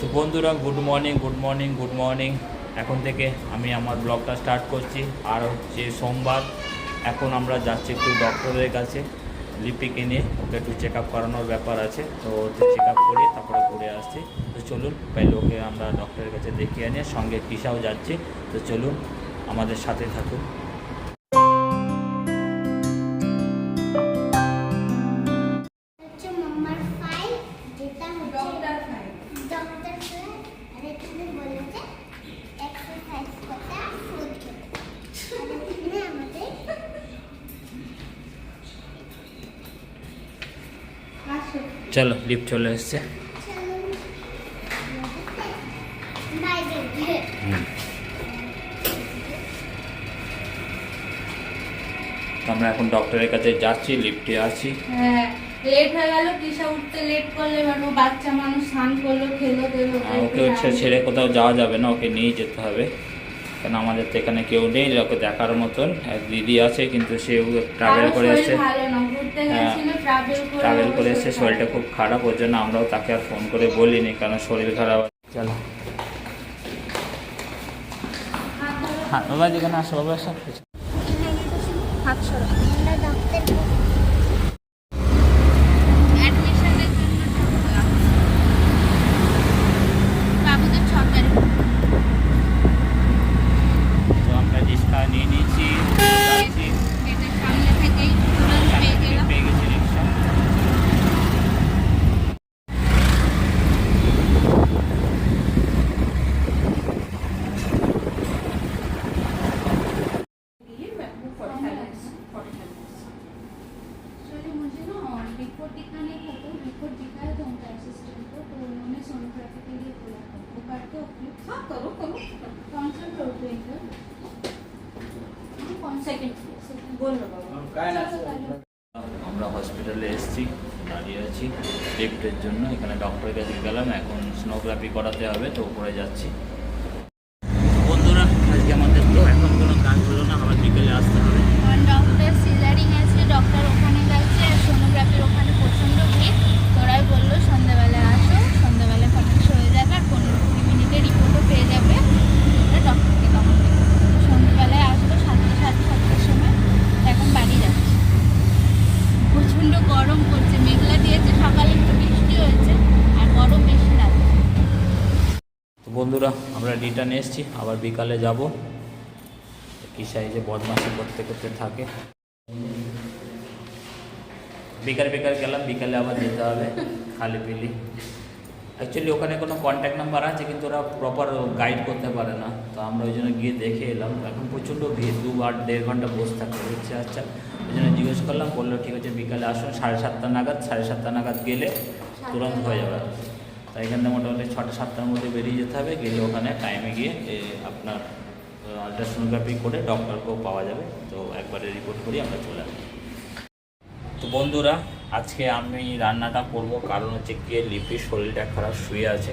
তো বন্ধুরা good morning good morning good morning. এখন থেকে আমি আমার ব্লগটা স্টার্ট করছি। আর হচ্ছে সোমবার, এখন আমরা যাচ্ছি একটু ডক্টরের কাছে। লিপিকে নিয়ে ওকে একটু চেক আপ করানোর ব্যাপার আছে, তো চেক আপ করে তারপরে ঘুরে আসছি। তো চলুন পাইলে ওকে আমরা ডক্টরের কাছে দেখিয়ে নিয়ে সঙ্গে কিসাও যাচ্ছি। তো চলুন আমাদের সাথে থাকুন। চলো লিফট চলে এসছে। আমরা এখন ডক্টরের কাছে যাচ্ছি, লিফটে আছি। হ্যাঁ, লেট হয়ে গেল। কিসা উঠতে লেট করলে, এবার ও বাচ্চা মানুষ, স্নান করলো, খেলো দেলো। ওকে ছেড়ে কোথাও যাওয়া যাবে না, ওকে নিয়ে যেতে হবে। কারণ আমাদের তো এখানে কেউ নেই ওকে দেখার মতন। এক দিদি আছে, কিন্তু সেও ট্রাভেল করে এসছে। ট্রাভেল করে এসছে, শরীরটা খুব খারাপ, ওর জন্য আমরাও তাকে আর ফোন করে বলিনি, কারণ শরীর খারাপ। চলো হ্যাঁ বাবা, যেখানে আসো বাবা, সব কিছু হাত সরা। নিয়ে নিয়েছি, পেয়ে গেছি রিক্সা। रिपोर्ट दिखाने को तो रिपोर्ट दिखाया तो उनका असिस्टेंट को, तो उन्होंने सोनोग्राफी के लिए बोला था। वो करके हाँ करो करो कौन सा प्रोटीन है कौन सेकंड बोल लो बाबा। আমরা হসপিটালে এসেছি, দাঁড়িয়ে আছি লিফটের জন্য। এখানে ডক্টরের কাছে গেলাম, এখন সোনোগ্রাফি করাতে হবে, তো উপরে যাচ্ছি। বন্ধুরা আজকে আমাদের তো এখন কোনো কাজ হলো না, আবার বিকেলে আসতে হবে। ডক্টর সিজারিং আছে, ডক্টর ওখানে যাচ্ছে, আর সোনোগ্রাফির ওখানে প্রচণ্ড ভিড়। তোরাই বললো সন্ধ্যাবেলায় আসো, সন্ধ্যাবেলায় ফটাফট হয়ে যাবে, আর 15-20 মিনিটে রিপোর্টও পেয়ে যাবে। ডক্টরকে তখন সন্ধ্যাবেলায় আসবো 7টার সময়। এখন বাড়ি যাচ্ছি। প্রচণ্ড গরম করছে, মেঘলা দিয়েছে, সকালে একটু বৃষ্টি হয়েছে, আর গরম বেশি লাগছে। তো বন্ধুরা আমরা রিটার্ন এসেছি, আবার বিকালে যাব। কি সাইজে বদমাশি করতে করতে থাকে। বিকাল গেলাম, বিকালে আবার যেতে হবে খালি পিলি। অ্যাকচুয়ালি ওখানে কোনো কন্ট্যাক্ট নাম্বার আছে, কিন্তু ওরা প্রপার গাইড করতে পারে না, তো আমরা ওই জন্য গিয়ে দেখে এলাম। এখন প্রচণ্ড ভিড়, 2-1.5 ঘন্টা বসে থাকতে হচ্ছে। আচ্ছা, ওই জন্য জিজ্ঞেস করলাম, বললো ঠিক আছে বিকালে আসুন 7:30 নাগাদ গেলে তুরন্ত হয়ে যাবে। তাই এখান থেকে মোটামুটি 6টা-7টার মধ্যে বেরিয়ে যেতে হবে, গেলে ওখানে টাইমে গিয়ে আপনার আলট্রাসোনোগ্রাফি করে ডক্টরকেও পাওয়া যাবে। তো একবারে রিপোর্ট করি আমরা চলে আসবো। তো বন্ধুরা আজকে আমি রান্নাটা করব, কারণ হচ্ছে গিয়ে লিপির শরীরটা খারাপ, শুয়ে আছে।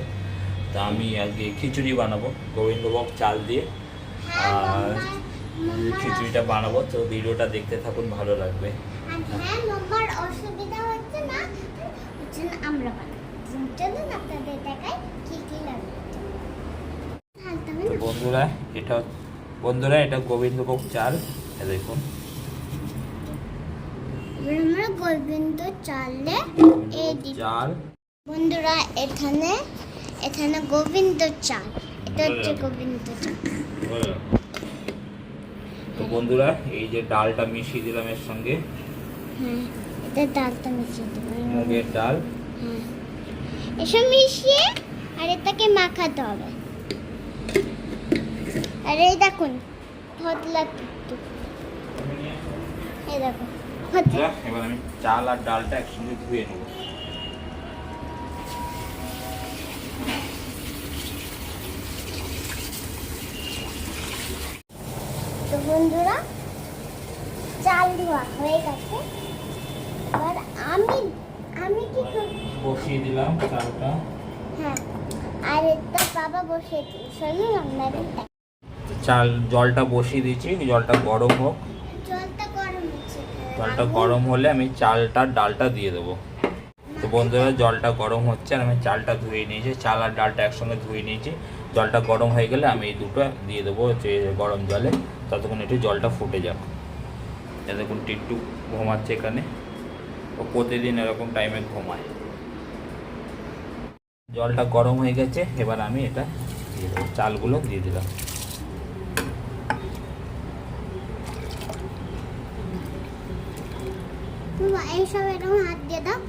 তো আমি আজকে খিচুড়ি বানাবো গোবিন্দভোগ চাল দিয়ে, আর খিচুড়িটা বানাবো। তো ভিডিওটা দেখতে থাকুন, ভালো লাগবে। বন্ধুরা এটা গোবিন্দভোগ চাল, দেখুন গোবিন্দ চালে চাল। বন্ধুরা এখানে গোবিন্দ চাল, এটা হচ্ছে গোবিন্দ চাল। তো বন্ধুরা এই যে ডালটা মিশিয়ে দিলাম এর সঙ্গে। হ্যাঁ, এটা ডালটা মিশিয়ে দিলাম, মুগের ডাল। হ্যাঁ, এসব মিশিয়ে আর এটাকে মাখাতে হবে। আর এই দেখুন হতলা একটু, এই দেখো। এবার আমি চাল আর ডালটা একসঙ্গে ধুয়ে নেব। তো বন্ধুরা চাল ধোয়া হয়ে গেছে। এবার আমি কি বসিয়ে দিলাম চালটা। হ্যাঁ, আর এটা বাবা বসিয়ে দিল। চলুন আমরা চাল জলটা বসিয়ে দিয়েছি, জলটা গরম হোক। জলটা গরম হচ্ছে, জলটা গরম হলে আমি চালটা ডালটা দিয়ে দেবো। তো তো বন্ধুরা জলটা গরম হচ্ছে আর আমি চালটা ধুয়ে নিয়েছি, চাল আর ডালটা একসঙ্গে ধুয়ে নিয়েছি। জলটা গরম হয়ে গেলে আমি এই দুটো দিয়ে দেবো যে গরম জলে, ততক্ষণ একটু জলটা ফুটে যাক। দেখুন টিট্টু ঘুমাচ্ছে এখানে, ও প্রতিদিন এরকম টাইমে ঘুমায়। জলটা গরম হয়ে গেছে, এবার আমি এটা দিয়ে দেবো, চালগুলো দিয়ে দিলাম। বাবা এইসব এরকম হাত দিয়ে দাও।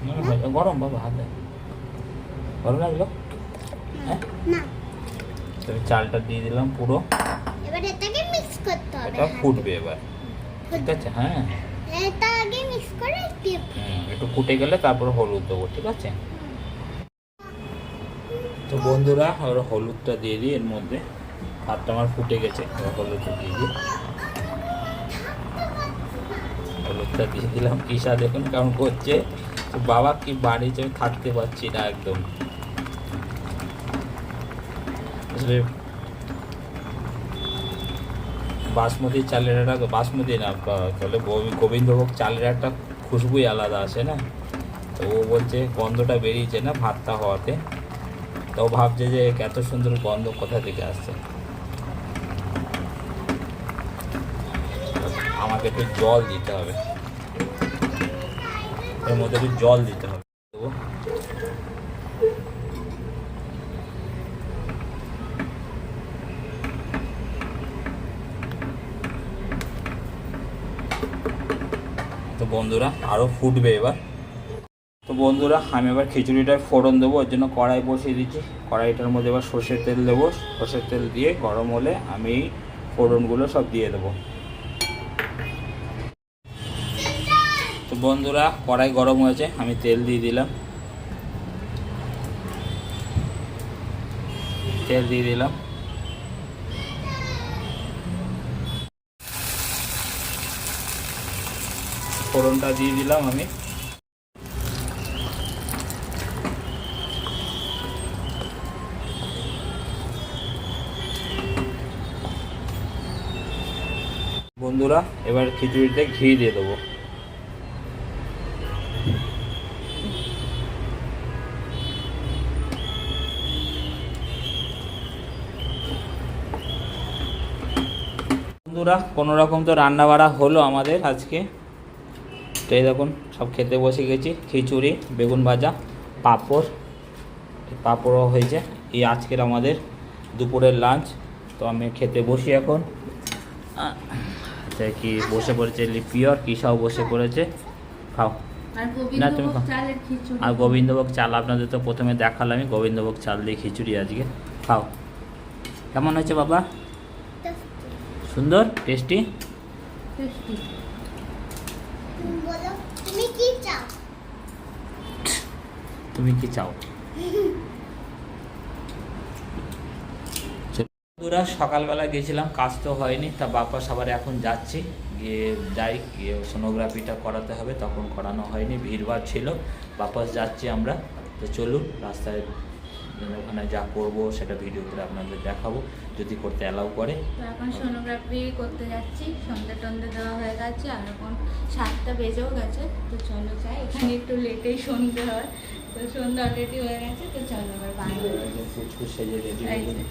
গরম বাবা, হাত দেয়, গরম লাগলো? হ্যাঁ, না তবে চালটা দিয়ে দিলাম পুরো। এবার এটাকে মিক্স করতে হবে। এটা ফুটবে এবার, ঠিক আছে? হ্যাঁ, এটা আগে মিক্স করে দিয়ে একটু ফুটে গেলে তারপর হলুদ দেবো, ঠিক আছে? তো বন্ধুরা ওর হলুদটা দিয়ে দিই এর মধ্যে, ভাতটা আমার ফুটে গেছে, এবার হলুদটা দিয়ে দিই। হলুদটা দিয়ে দিলাম। ঈশা দেখুন কেমন করছে, তো বাবা কি বাড়িতে আমি থাকতে পারছি না একদম। আসলে বাসমতি চালের একটা, বাসমতি না তাহলে গোবিন্দভোগ চালের একটা খুশবুই আলাদা আসে না। তো ও বলছে গন্ধটা বেরিয়েছে না ভাতটা হওয়াতে, তো ও ভাবছে যে এত সুন্দর গন্ধ কোথা থেকে আসছে। আমাকে একটু জল দিতে হবে, এর মধ্যে একটু জল দিতে হবে। দেবো। তো বন্ধুরা আরও ফুটবে এবার। তো বন্ধুরা আমি এবার খিচুড়িটার ফোড়ন দেবো, ওর জন্য কড়াই বসিয়ে দিচ্ছি। কড়াইটার মধ্যে এবার সর্ষের তেল দেবো, সর্ষের তেল দিয়ে গরম হলে আমি এই ফোড়নগুলো সব দিয়ে দেবো। তো বন্ধুরা কড়াই গরম হয়েছে, আমি তেল দিয়ে দিলাম। তেল দিয়ে দিলাম। ফোড়নটা দিয়ে দিলাম আমি। বন্ধুরা এবার খিচুড়িতে ঘি দিয়ে দেবো। বন্ধুরা কোনো রকম তো রান্না বাড়া হলো আমাদের আজকে। তো এই দেখুন সব খেতে বসে গেছি, খিচুড়ি, বেগুন ভাজা, পাঁপড়, পাঁপড়ও হয়েছে। এই আজকের আমাদের দুপুরের লাঞ্চ। তো আমি খেতে বসি এখন। কি বসে পড়েছে লিপিয়র, কিসাও বসে পড়েছে। খাও না তুমি খাও। আর গোবিন্দভোগ চাল আপনাদের তো প্রথমে দেখালামই, গোবিন্দভোগ চাল দিয়ে খিচুড়ি আজকে। খাও, কেমন হয়েছে বাবা? সুন্দর, টেস্টি। বলো তুমি কি চাও? তুমি কি চাও? বন্ধুরা সকালবেলা গেছিলাম, কাজ তো হয়নি, তা বাপা সবার এখন যাচ্ছি, গিয়ে সোনোগ্রাফিটা করাতে হবে, তখন করানো হয়নি, ভিড়ভাড় ছিল। বাপাস যাচ্ছি আমরা। তো চলুন রাস্তায় ওখানে যা করবো সেটা ভিডিও করে আপনাদের দেখাবো, যদি করতে অ্যালাউ করে। তো এখন সোনোগ্রাফি করতে যাচ্ছি, সন্ধ্যে টন্ধে দেওয়া হয়ে গেছে, আর এখন 7টা বেজেও গেছে। তো চলো যাই, এখানে একটু লেটেই সন্ধ্যে হয়, তো সন্ধ্যা অলরেডি হয়ে গেছে। তো চলো এবার বাইরে ফুচফুচ সেজে রেডি হয়ে গেছে,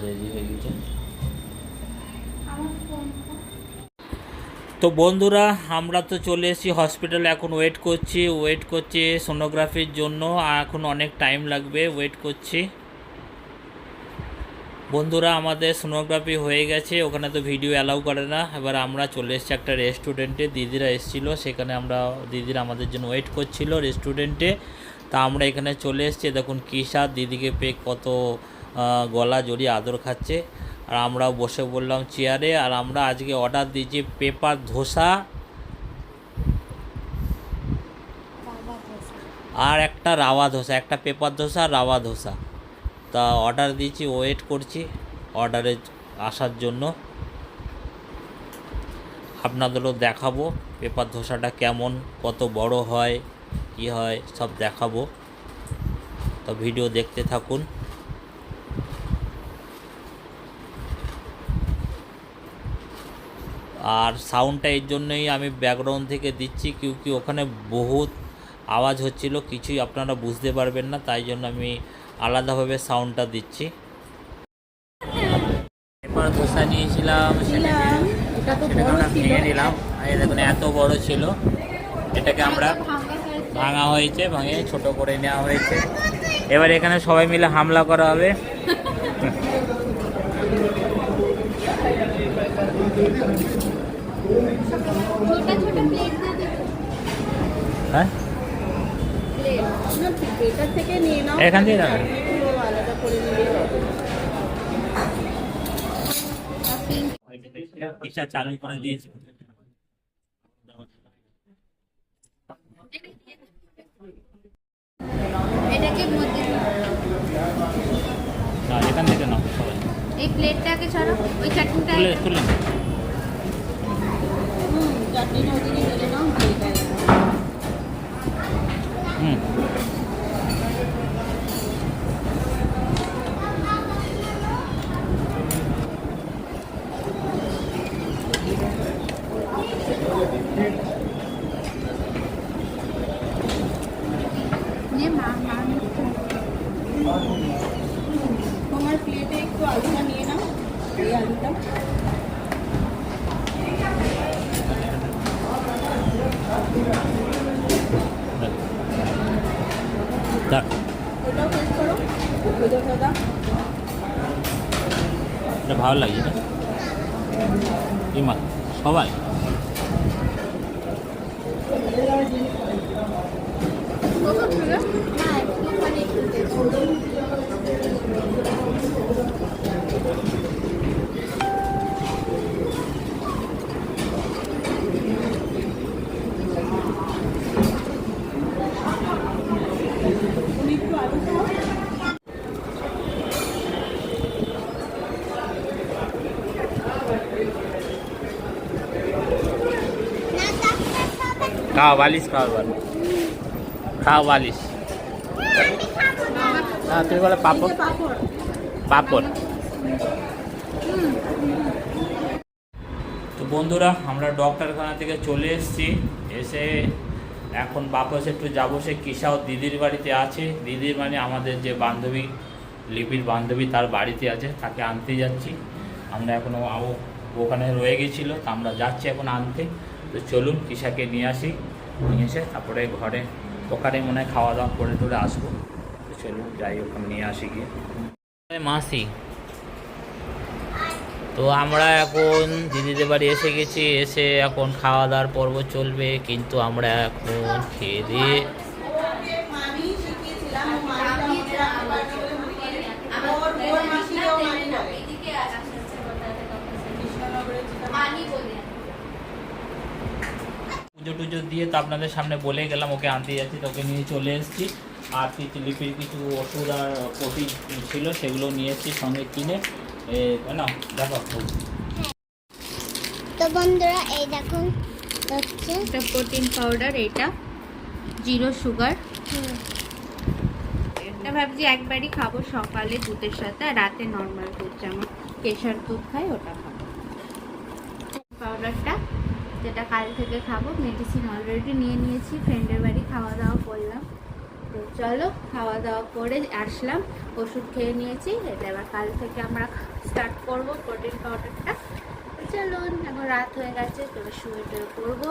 রেডি হয়ে গেছে। তো বন্ধুরা আমরা তো চলে এসেছি হসপিটালে, এখন ওয়েট করছি সোনোগ্রাফির জন্য। এখন অনেক টাইম লাগবে, ওয়েট করছি। বন্ধুরা আমাদের সোনোগ্রাফি হয়ে গেছে, ওখানে তো ভিডিও অ্যালাউ করে না। এবার আমরা চলে এসেছি একটা রেস্টুরেন্টে, দিদিরা এসেছিলো সেখানে, আমরা দিদিরা আমাদের জন্য ওয়েট করছিল রেস্টুরেন্টে। তা আমরা এখানে চলে এসেছি। দেখুন কিসা দিদিকে পেয়ে কত গলা জড়িয়ে আদর খাচ্ছে, আর আমরাও বসে বললাম চেয়ারে। আর আমরা আজকে অর্ডার দিয়েছি পেপার ধোসা আর একটা রাওয়া ধোসা, একটা পেপার ধোসা আর রাওয়া ধোসা। তা অর্ডার দিয়েছি, ওয়েট করছি অর্ডারে আসার জন্য। আপনাদেরও দেখাবো পেপার ধোসাটা কেমন, কত বড় হয়, কি হয় সব দেখাবো। তো ভিডিও দেখতে থাকুন। আর সাউন্ডটা এর জন্যই আমি ব্যাকগ্রাউন্ড থেকে দিচ্ছি, কি ওখানে বহুত আওয়াজ হচ্ছিল, কিছুই আপনারা বুঝতে পারবেন না, তাই জন্য আমি আলাদাভাবে সাউন্ডটা দিচ্ছি। এরপর ধোসা নিয়েছিলাম, সেটাকে আমরা ভেঙে নিলাম। এই দেখুন এত বড় ছিল, এটাকে আমরা ভাঙা হয়েছে, ভাঙে ছোট করে নেওয়া হয়েছে। এবার এখানে সবাই মিলে হামলা করা হবে। হ্যাঁ এখান থেকে চালু করে দিয়েছি। এখান থেকে নাও সবাই, এই প্লেটটাকে ছাড়ো, ওই চাটনিটা তুলে হুম নিয়ে মা তোমার প্লেটে একটু আলুটা নিয়ে নাও, এই আলুটা ওটাও টেস্ট করো, ভেজা ভেজা। এটা ভালো লাগছে না ইমা সবাই। খাও বালিশ, খাও বালিশ। হ্যাঁ তুই বলে পাপড়, পাপড়। তো বন্ধুরা আমরা ডক্টরখানা থেকে চলে এসেছি, এসে এখন বাপস একটু যাবো, সে কিসাও দিদির বাড়িতে আছে। দিদির মানে আমাদের যে বান্ধবী, লিপির বান্ধবী, তার বাড়িতে আছে, তাকে আনতে যাচ্ছি আমরা। এখনও ওখানে রয়ে গেছিলো, তা আমরা যাচ্ছি এখন আনতে। তো চলুন কিসাকে নিয়ে আসি, নিয়ে এসে তারপরে ঘরে ওখানে মনে হয় খাওয়া দাওয়া করে টরে আসবো। তো চলুন যাই, ওখানে নিয়ে আসি গিয়ে। মাসি, তো আমরা এখন দিদিদের বাড়ি এসে গেছি, এসে এখন খাওয়া দাওয়ার পর্ব চলবে, কিন্তু আমরা এখন খেয়ে দিয়ে পুজো টুজো দিয়ে তো আপনাদের সামনে বলে গেলাম ওকে আনতে যাচ্ছি, তোকে নিয়ে চলে এসেছি। আর কিছু লিপির কিছু ওষুধ আর প্রোটিন ছিল, সেগুলো নিয়ে এসেছি সঙ্গে কিনে। না দেখো, তো বন্ধুরা এই দেখুন হচ্ছে এটা প্রোটিন পাউডার, এটা 0 সুগার। এটা ভাবছি একবারই খাবো, সকালে দুধের সাথে, আর রাতে নর্মাল দুধ, যেমন কেশর দুধ খাই ওটা খাবো। পাউডারটা যেটা কাল থেকে খাবো। মেডিসিন অলরেডি নিয়ে নিয়েছি, ফ্রেন্ডের বাড়ি খাওয়া দাওয়া করলাম। তো চলো খাওয়া দাওয়া করে আসলাম, ওষুধ খেয়ে নিয়েছি। এটা এবার কাল থেকে আমরা স্টার্ট করবো প্রোটিন পাউডারটা। চলুন, এখন রাত হয়ে গেছে, তো শুয়ে টুয়ে পড়বো।